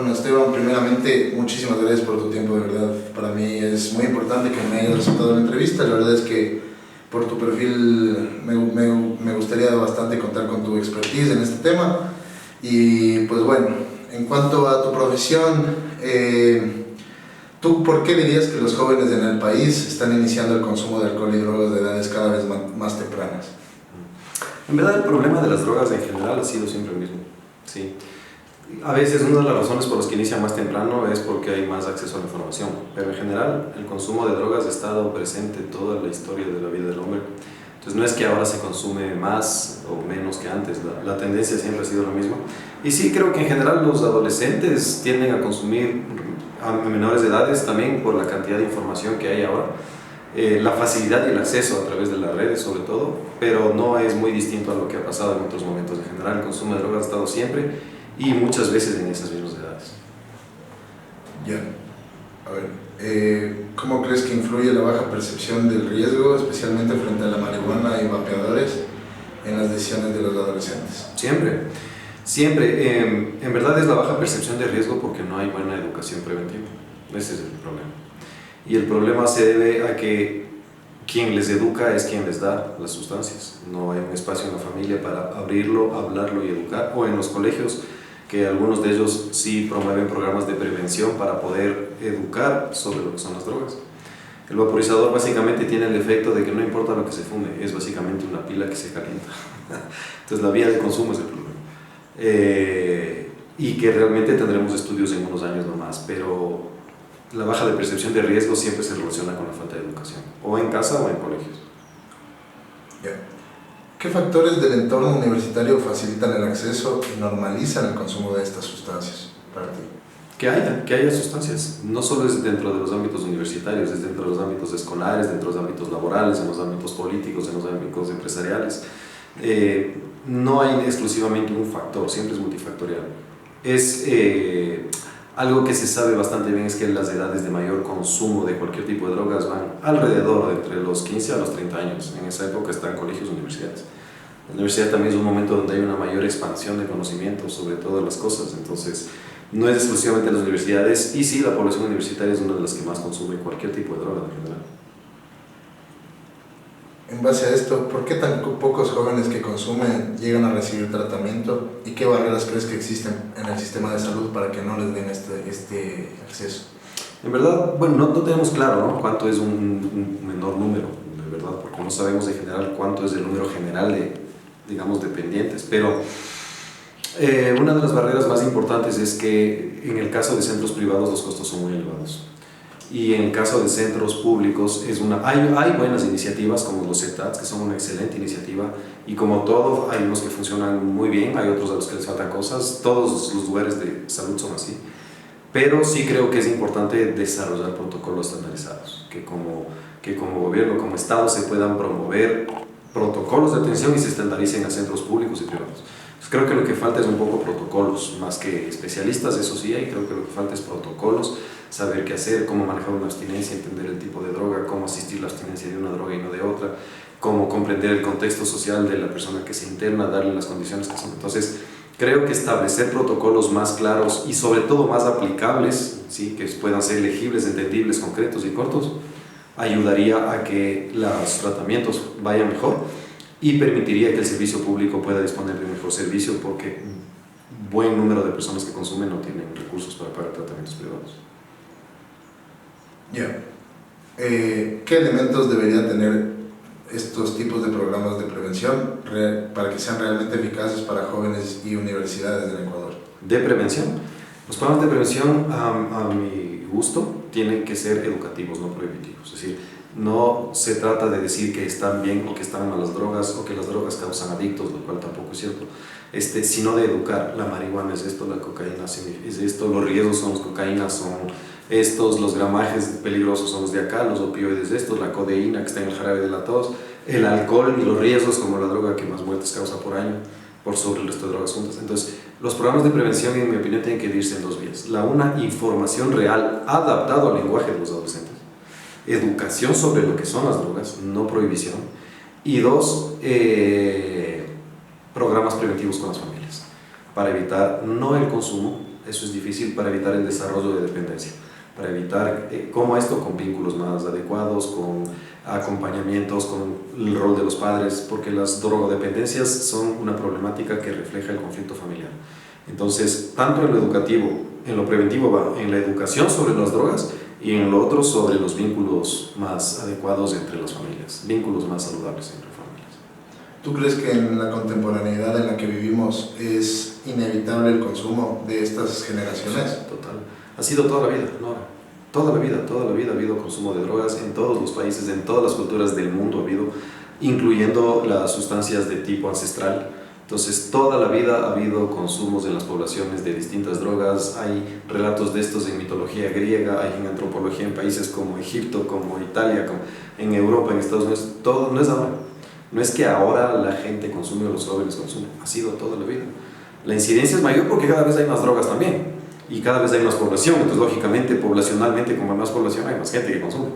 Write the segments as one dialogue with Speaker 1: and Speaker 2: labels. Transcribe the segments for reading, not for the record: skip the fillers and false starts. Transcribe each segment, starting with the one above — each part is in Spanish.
Speaker 1: Bueno, Esteban, primeramente, muchísimas gracias por tu tiempo, de verdad. Para mí es muy importante que me hayas aceptado la entrevista. La verdad es que por tu perfil me gustaría bastante contar con tu expertise en este tema. Y pues bueno, en cuanto a tu profesión, ¿tú por qué dirías que los jóvenes en el país están iniciando el consumo de alcohol y drogas de edades cada vez más tempranas?
Speaker 2: En verdad el problema de las drogas en general ha sido siempre el mismo. Sí. A veces una de las razones por las que inician más temprano es porque hay más acceso a la información, pero en general el consumo de drogas ha estado presente toda la historia de la vida del hombre. Entonces no es que ahora se consume más o menos que antes, la tendencia siempre ha sido la misma. Y sí creo que en general los adolescentes tienden a consumir a menores de edades también por la cantidad de información que hay ahora. La facilidad y el acceso a través de las redes sobre todo, pero no es muy distinto a lo que ha pasado en otros momentos. En general el consumo de drogas ha estado siempre y muchas veces en esas mismas edades.
Speaker 1: Ya, a ver, ¿cómo crees que influye la baja percepción del riesgo, especialmente frente a la marihuana y vapeadores, en las decisiones de los adolescentes?
Speaker 2: Siempre. En verdad es la baja percepción de riesgo porque no hay buena educación preventiva. Ese es el problema. Y el problema se debe a que quien les educa es quien les da las sustancias. No hay un espacio en la familia para abrirlo, hablarlo y educar, o en los colegios, que algunos de ellos sí promueven programas de prevención para poder educar sobre lo que son las drogas. El vaporizador básicamente tiene el efecto de que no importa lo que se fume, es básicamente una pila que se calienta. Entonces la vía de consumo es el problema. Y que realmente tendremos estudios en unos años nomás, pero la baja de percepción de riesgo siempre se relaciona con la falta de educación, o en casa o en colegios.
Speaker 1: Yeah. ¿Qué factores del entorno universitario facilitan el acceso y normalizan el consumo de estas sustancias para ti?
Speaker 2: Que haya sustancias, no solo es dentro de los ámbitos universitarios, es dentro de los ámbitos escolares, dentro de los ámbitos laborales, en los ámbitos políticos, en los ámbitos empresariales. No hay exclusivamente un factor, siempre es multifactorial. Algo que se sabe bastante bien es que las edades de mayor consumo de cualquier tipo de drogas van alrededor de entre los 15 a los 30 años. En esa época están colegios y universidades. La universidad también es un momento donde hay una mayor expansión de conocimiento sobre todas las cosas, entonces no es exclusivamente las universidades, y sí, la población universitaria es una de las que más consume cualquier tipo de droga en general.
Speaker 1: En base a esto, ¿por qué tan pocos jóvenes que consumen llegan a recibir tratamiento y qué barreras crees que existen en el sistema de salud para que no les den este acceso?
Speaker 2: En verdad, bueno, no tenemos claro, ¿no?, cuánto es un menor número, de verdad, porque no sabemos en general cuánto es el número general de, digamos, dependientes, pero una de las barreras más importantes es que en el caso de centros privados los costos son muy elevados. Y en el caso de centros públicos hay buenas iniciativas como los CETATs, que son una excelente iniciativa, y como todo, hay unos que funcionan muy bien, hay otros a los que les faltan cosas, todos los lugares de salud son así, pero sí creo que es importante desarrollar protocolos estandarizados, que como gobierno, como Estado, se puedan promover protocolos de atención y se estandaricen a centros públicos y privados. Pues creo que lo que falta es un poco protocolos, más que especialistas, eso sí hay, creo que lo que falta es protocolos, saber qué hacer, cómo manejar una abstinencia, entender el tipo de droga, cómo asistir la abstinencia de una droga y no de otra, cómo comprender el contexto social de la persona que se interna, darle las condiciones que son. Entonces, creo que establecer protocolos más claros y sobre todo más aplicables, ¿sí?, que puedan ser legibles, entendibles, concretos y cortos, ayudaría a que los tratamientos vayan mejor y permitiría que el servicio público pueda disponer de un mejor servicio, porque un buen número de personas que consumen no tienen recursos para pagar tratamientos privados.
Speaker 1: Ya. ¿Qué elementos deberían tener estos tipos de programas de prevención para que sean realmente eficaces para jóvenes y universidades del Ecuador?
Speaker 2: De prevención. Los programas de prevención, a mi gusto, tienen que ser educativos, no prohibitivos. Es decir, no se trata de decir que están bien o que están mal las drogas o que las drogas causan adictos, lo cual tampoco es cierto, sino de educar. La marihuana es esto, la cocaína es esto, los riesgos son las cocaínas, son estos, los gramajes peligrosos son los de acá, los opioides estos, la codeína que está en el jarabe de la tos, el alcohol y los riesgos como la droga que más muertes causa por año por sobre el resto de drogas juntas. Entonces, los programas de prevención, en mi opinión, tienen que irse en dos vías. La una, información real adaptado al lenguaje de los adolescentes, educación sobre lo que son las drogas, no prohibición, y dos, programas preventivos con las familias para evitar no el consumo, Eso es difícil para evitar el desarrollo de dependencia, para evitar cómo esto con vínculos más adecuados, con acompañamientos, con el rol de los padres, porque las drogodependencias son una problemática que refleja el conflicto familiar. Entonces, tanto en lo educativo, en lo preventivo va en la educación sobre las drogas y en lo otro sobre los vínculos más adecuados entre las familias, vínculos más saludables entre familias.
Speaker 1: ¿Tú crees que en la contemporaneidad en la que vivimos es inevitable el consumo de estas generaciones?
Speaker 2: Sí, total. Ha sido toda la vida, ¿no? Toda la vida ha habido consumo de drogas en todos los países, en todas las culturas del mundo ha habido, incluyendo las sustancias de tipo ancestral. Entonces, toda la vida ha habido consumos en las poblaciones de distintas drogas. Hay relatos de estos en mitología griega, hay en antropología en países como Egipto, como Italia, como en Europa, en Estados Unidos. Todo no es ahora. No es que ahora la gente consume o los jóvenes consumen, ha sido toda la vida. La incidencia es mayor porque cada vez hay más drogas también y cada vez hay más población. Entonces, lógicamente, poblacionalmente, como hay más población, hay más gente que consume.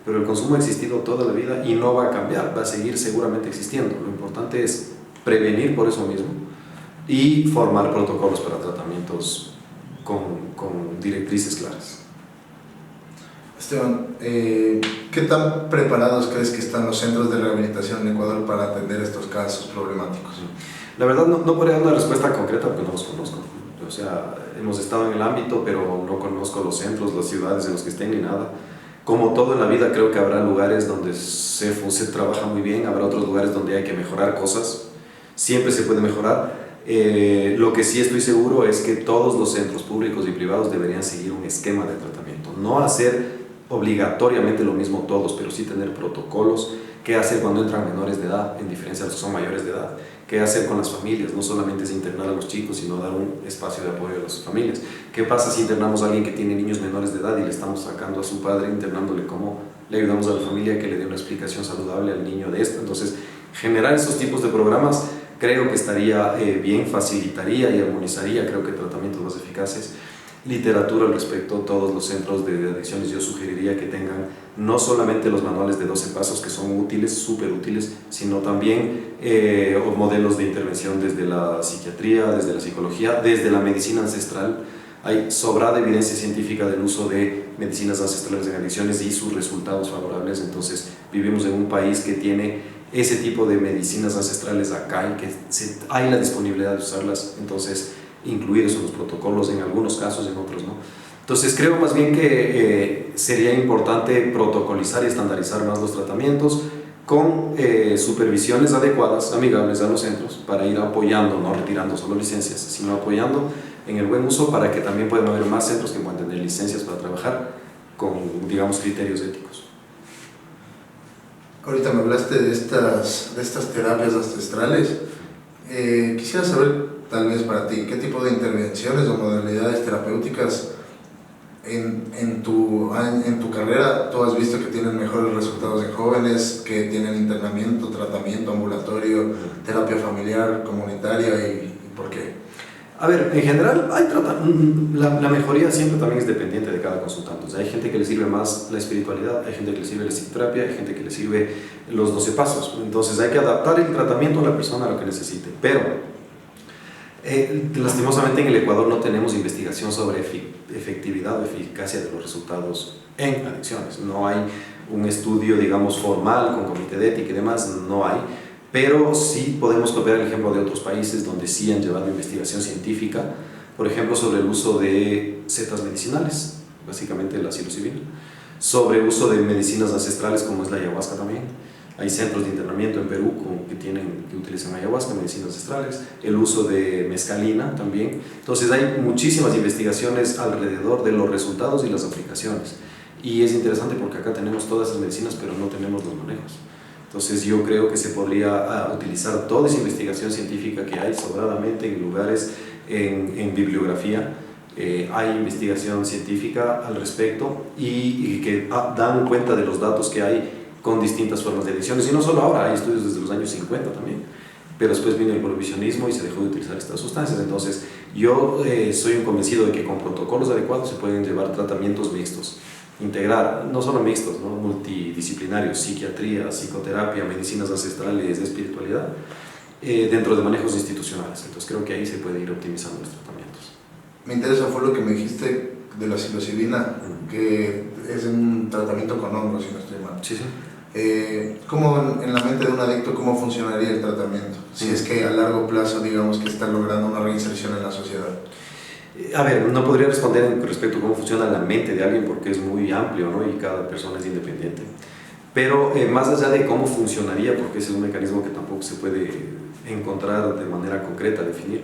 Speaker 2: Pero el consumo ha existido toda la vida y no va a cambiar, va a seguir seguramente existiendo. Lo importante es prevenir por eso mismo y formar protocolos para tratamientos con directrices claras.
Speaker 1: Esteban, ¿qué tan preparados crees que están los centros de rehabilitación en Ecuador para atender estos casos problemáticos?
Speaker 2: La verdad no podría dar una respuesta concreta porque no los conozco. O sea, hemos estado en el ámbito, pero no conozco los centros, las ciudades en los que estén ni nada. Como todo en la vida, creo que habrá lugares donde se trabaja muy bien, habrá otros lugares donde hay que mejorar cosas. Siempre se puede mejorar. Lo que sí estoy seguro es que todos los centros públicos y privados deberían seguir un esquema de tratamiento. No hacer obligatoriamente lo mismo todos, pero sí tener protocolos. ¿Qué hacer cuando entran menores de edad, en diferencia de los que son mayores de edad? ¿Qué hacer con las familias? No solamente es internar a los chicos, sino dar un espacio de apoyo a las familias. ¿Qué pasa si internamos a alguien que tiene niños menores de edad y le estamos sacando a su padre, internándole? ¿Cómo le ayudamos a la familia que le dé una explicación saludable al niño de esto? Entonces, generar esos tipos de programas creo que estaría bien, facilitaría y armonizaría, creo que tratamientos más eficaces. Literatura al respecto, todos los centros de adicciones yo sugeriría que tengan no solamente los manuales de 12 pasos que son útiles, súper útiles, sino también modelos de intervención desde la psiquiatría, desde la psicología, desde la medicina ancestral. Hay sobrada evidencia científica del uso de medicinas ancestrales en adicciones y sus resultados favorables. Entonces vivimos en un país que tiene ese tipo de medicinas ancestrales acá y que hay la disponibilidad de usarlas, entonces incluidos en los protocolos en algunos casos, en otros no. Entonces creo más bien que sería importante protocolizar y estandarizar más los tratamientos con supervisiones adecuadas, amigables a los centros, para ir apoyando, no retirando solo licencias, sino apoyando en el buen uso para que también puedan haber más centros que puedan tener licencias para trabajar con, digamos, criterios éticos.
Speaker 1: Ahorita me hablaste de estas terapias ancestrales. Quisiera saber, tal vez para ti, qué tipo de intervenciones o modalidades terapéuticas en tu carrera tú has visto que tienen mejores resultados en jóvenes, que tienen internamiento, tratamiento ambulatorio, terapia familiar, comunitaria y por qué.
Speaker 2: A ver, en general la mejoría siempre también es dependiente de cada consultante. O sea, hay gente que le sirve más la espiritualidad, hay gente que le sirve la psicoterapia, hay gente que le sirve los 12 pasos. Entonces hay que adaptar el tratamiento a la persona a lo que necesite. Pero lastimosamente en el Ecuador no tenemos investigación sobre efectividad o eficacia de los resultados en adicciones. No hay un estudio, digamos, formal con comité de ética y demás, no hay. Pero sí podemos copiar el ejemplo de otros países donde sí han llevado investigación científica, por ejemplo, sobre el uso de setas medicinales, básicamente la psilocibina, sobre uso de medicinas ancestrales como es la ayahuasca también. Hay centros de internamiento en Perú que utilizan ayahuasca, medicinas ancestrales, el uso de mescalina también. Entonces hay muchísimas investigaciones alrededor de los resultados y las aplicaciones. Y es interesante porque acá tenemos todas esas medicinas, pero no tenemos los manejos. Entonces yo creo que se podría utilizar toda esa investigación científica que hay sobradamente en lugares, en bibliografía. Hay investigación científica al respecto y que dan cuenta de los datos que hay con distintas formas de adicciones. Y no solo ahora, hay estudios desde los años 50 también. Pero después vino el prohibicionismo y se dejó de utilizar estas sustancias. Entonces yo soy un convencido de que con protocolos adecuados se pueden llevar tratamientos mixtos. Integrar, no solo mixtos, ¿no? Multidisciplinarios, psiquiatría, psicoterapia, medicinas ancestrales, espiritualidad, dentro de manejos institucionales. Entonces creo que ahí se puede ir optimizando los tratamientos.
Speaker 1: me interesa fue lo que me dijiste de la psilocibina, que es un tratamiento con hongos, si no estoy mal.
Speaker 2: Sí, sí.
Speaker 1: ¿Cómo en la mente de un adicto, cómo funcionaría el tratamiento? Si es que a largo plazo, digamos, que está logrando una reinserción en la sociedad.
Speaker 2: A ver, no podría responder en respecto a cómo funciona la mente de alguien porque es muy amplio, ¿no? Y cada persona es independiente. Pero más allá de cómo funcionaría, porque ese es un mecanismo que tampoco se puede encontrar de manera concreta, definir,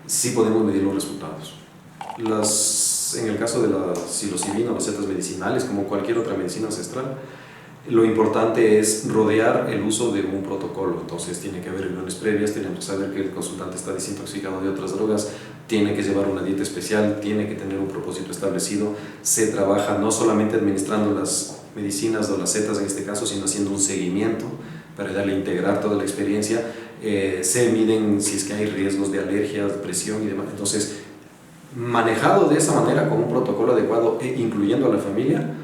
Speaker 2: sí podemos medir los resultados. En el caso de la psilocibina o las setas medicinales, como cualquier otra medicina ancestral, lo importante es rodear el uso de un protocolo. Entonces tiene que haber reuniones previas, tenemos que saber que el consultante está desintoxicado de otras drogas, tiene que llevar una dieta especial, tiene que tener un propósito establecido. Se trabaja no solamente administrando las medicinas o las setas en este caso, sino haciendo un seguimiento para darle a integrar toda la experiencia. Se miden si es que hay riesgos de alergias, presión y demás. Entonces, manejado de esa manera con un protocolo adecuado e incluyendo a la familia,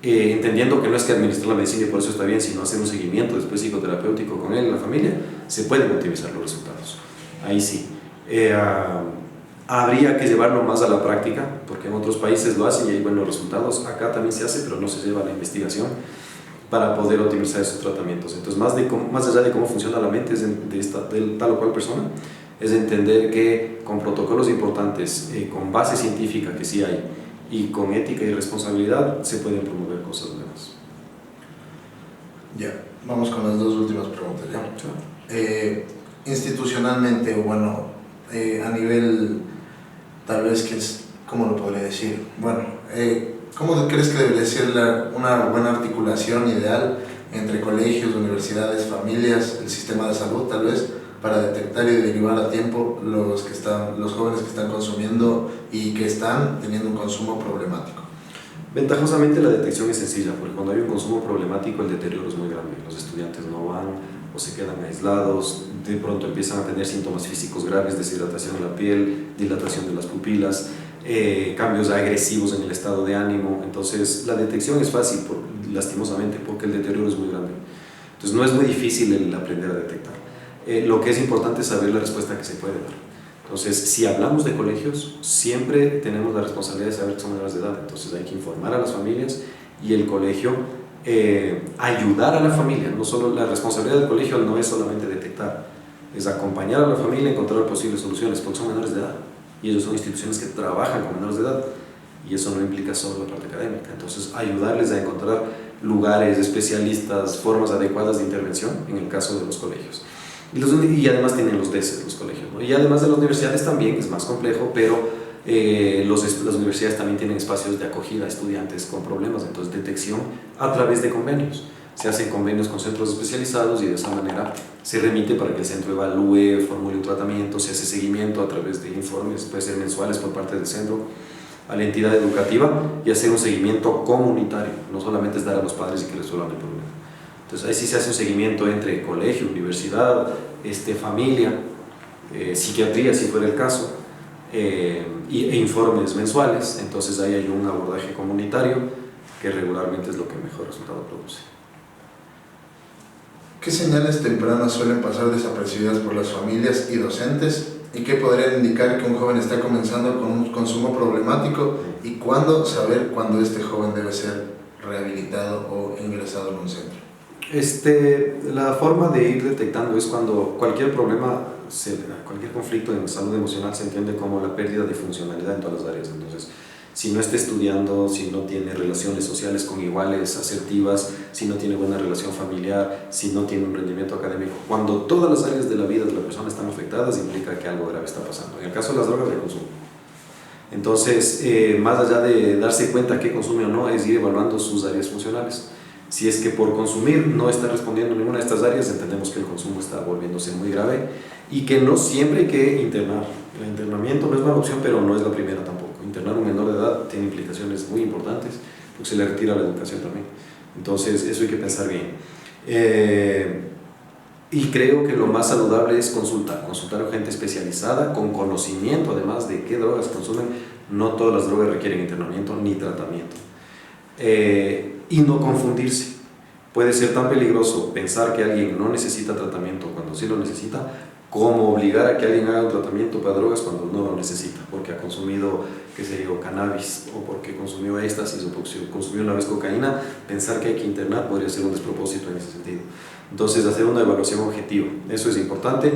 Speaker 2: entendiendo que no es que administrar la medicina y por eso está bien, sino hacer un seguimiento después psicoterapéutico con él, la familia, se pueden optimizar los resultados. Ahí sí. Habría que llevarlo más a la práctica, porque en otros países lo hacen y hay buenos resultados. Acá también se hace, pero no se lleva a la investigación para poder optimizar esos tratamientos. Entonces, más allá de cómo funciona la mente de tal o cual persona, es entender que con protocolos importantes, con base científica que sí hay, y con ética y responsabilidad se pueden promover cosas nuevas.
Speaker 1: Ya, vamos con las dos últimas preguntas. ¿Ya? Institucionalmente, o bueno, a nivel, tal vez, ¿cómo lo podría decir? Bueno, ¿cómo crees que debería ser una buena articulación ideal entre colegios, universidades, familias, el sistema de salud, tal vez, para detectar y derivar a tiempo los jóvenes que están consumiendo y que están teniendo un consumo problemático?
Speaker 2: Ventajosamente la detección es sencilla, porque cuando hay un consumo problemático el deterioro es muy grande. Los estudiantes no van o se quedan aislados, de pronto empiezan a tener síntomas físicos graves, deshidratación de la piel, dilatación de las pupilas, cambios agresivos en el estado de ánimo. Entonces la detección es fácil, lastimosamente, porque el deterioro es muy grande. Entonces no es muy difícil el aprender a detectar. Lo que es importante es saber la respuesta que se puede dar. Entonces, si hablamos de colegios, siempre tenemos la responsabilidad de saber que son menores de edad. Entonces hay que informar a las familias y el colegio ayudar a la familia. No solo la responsabilidad del colegio no es solamente detectar, es acompañar a la familia a encontrar posibles soluciones, porque son menores de edad y ellos son instituciones que trabajan con menores de edad y eso no implica solo la parte académica. Entonces ayudarles a encontrar lugares, especialistas, formas adecuadas de intervención en el caso de los colegios. Y además tienen los DESES, los colegios, ¿no? Y además de las universidades también, que es más complejo, pero las universidades también tienen espacios de acogida a estudiantes con problemas, entonces detección a través de convenios. Se hacen convenios con centros especializados y de esa manera se remite para que el centro evalúe, formule un tratamiento, se hace seguimiento a través de informes, puede ser mensuales por parte del centro, a la entidad educativa y hacer un seguimiento comunitario, no solamente es dar a los padres y que resuelvan el problema. Entonces ahí sí se hace un seguimiento entre colegio, universidad, familia, psiquiatría si fuera el caso, e informes mensuales. Entonces ahí hay un abordaje comunitario que regularmente es lo que mejor resultado produce.
Speaker 1: ¿Qué señales tempranas suelen pasar desapercibidas por las familias y docentes y qué podrían indicar que un joven está comenzando con un consumo problemático y cuándo saber cuándo este joven debe ser rehabilitado o ingresado en un centro?
Speaker 2: La forma de ir detectando es cuando cualquier problema, cualquier conflicto en salud emocional se entiende como la pérdida de funcionalidad en todas las áreas. Entonces, si no está estudiando, si no tiene relaciones sociales con iguales, asertivas, si no tiene buena relación familiar, si no tiene un rendimiento académico, cuando todas las áreas de la vida de la persona están afectadas, implica que algo grave está pasando. En el caso de las drogas de consumo. Entonces, más allá de darse cuenta qué consume o no, es ir evaluando sus áreas funcionales. Si es que por consumir no está respondiendo a ninguna de estas áreas, entendemos que el consumo está volviéndose muy grave y que no siempre hay que internar. El internamiento no es mala opción, pero no es la primera tampoco. Internar a un menor de edad tiene implicaciones muy importantes porque se le retira la educación también. Entonces, eso hay que pensar bien. Y creo que lo más saludable es consultar a gente especializada con conocimiento además de qué drogas consumen. No todas las drogas requieren internamiento ni tratamiento. Y no confundirse. Puede ser tan peligroso pensar que alguien no necesita tratamiento cuando sí lo necesita, como obligar a que alguien haga un tratamiento para drogas cuando no lo necesita, porque ha consumido, qué sé yo, cannabis, o porque consumió éxtasis, o porque consumió una vez cocaína. Pensar que hay que internar podría ser un despropósito en ese sentido. Entonces, hacer una evaluación objetiva, eso es importante,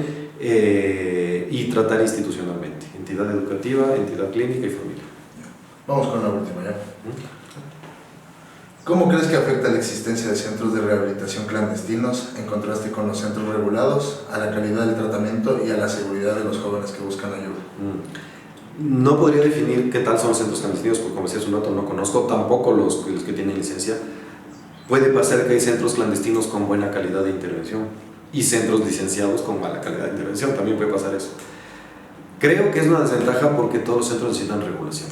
Speaker 2: y tratar institucionalmente, entidad educativa, entidad clínica y familia.
Speaker 1: Vamos con la última ya. ¿Cómo crees que afecta la existencia de centros de rehabilitación clandestinos en contraste con los centros regulados a la calidad del tratamiento y a la seguridad de los jóvenes que buscan ayuda?
Speaker 2: No podría definir qué tal son los centros clandestinos, porque como decía hace un rato no conozco, tampoco los que tienen licencia. Puede pasar que hay centros clandestinos con buena calidad de intervención y centros licenciados con mala calidad de intervención, también puede pasar eso. Creo que es una desventaja porque todos los centros necesitan regulación.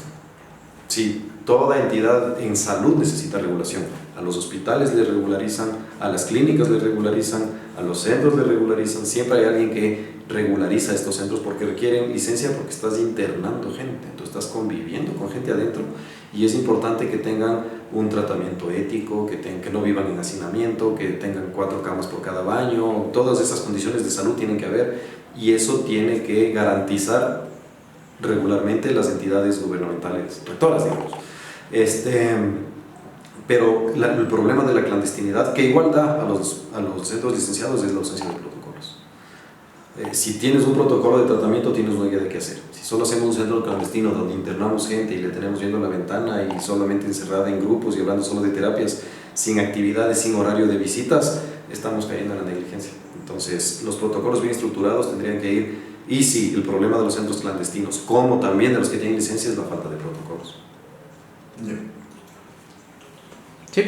Speaker 2: Sí, toda entidad en salud necesita regulación. A los hospitales les regularizan, a las clínicas les regularizan, a los centros les regularizan. Siempre hay alguien que regulariza estos centros porque requieren licencia, porque estás internando gente, tú estás conviviendo con gente adentro y es importante que tengan un tratamiento ético, que no vivan en hacinamiento, que tengan 4 camas por cada baño. Todas esas condiciones de salud tienen que haber y eso tiene que garantizar regularmente las entidades gubernamentales rectoras, digamos. Pero el problema de la clandestinidad, que igual da a los centros licenciados, es la ausencia de protocolos. Si tienes un protocolo de tratamiento, tienes una idea de qué hacer. Si solo hacemos un centro clandestino donde internamos gente y le tenemos viendo la ventana y solamente encerrada en grupos y hablando solo de terapias, sin actividades, sin horario de visitas, estamos cayendo en la negligencia. Entonces, los protocolos bien estructurados tendrían que ir. Y sí, el problema de los centros clandestinos, como también de los que tienen licencia, es la falta de protocolos.
Speaker 1: Yeah.
Speaker 3: Sí.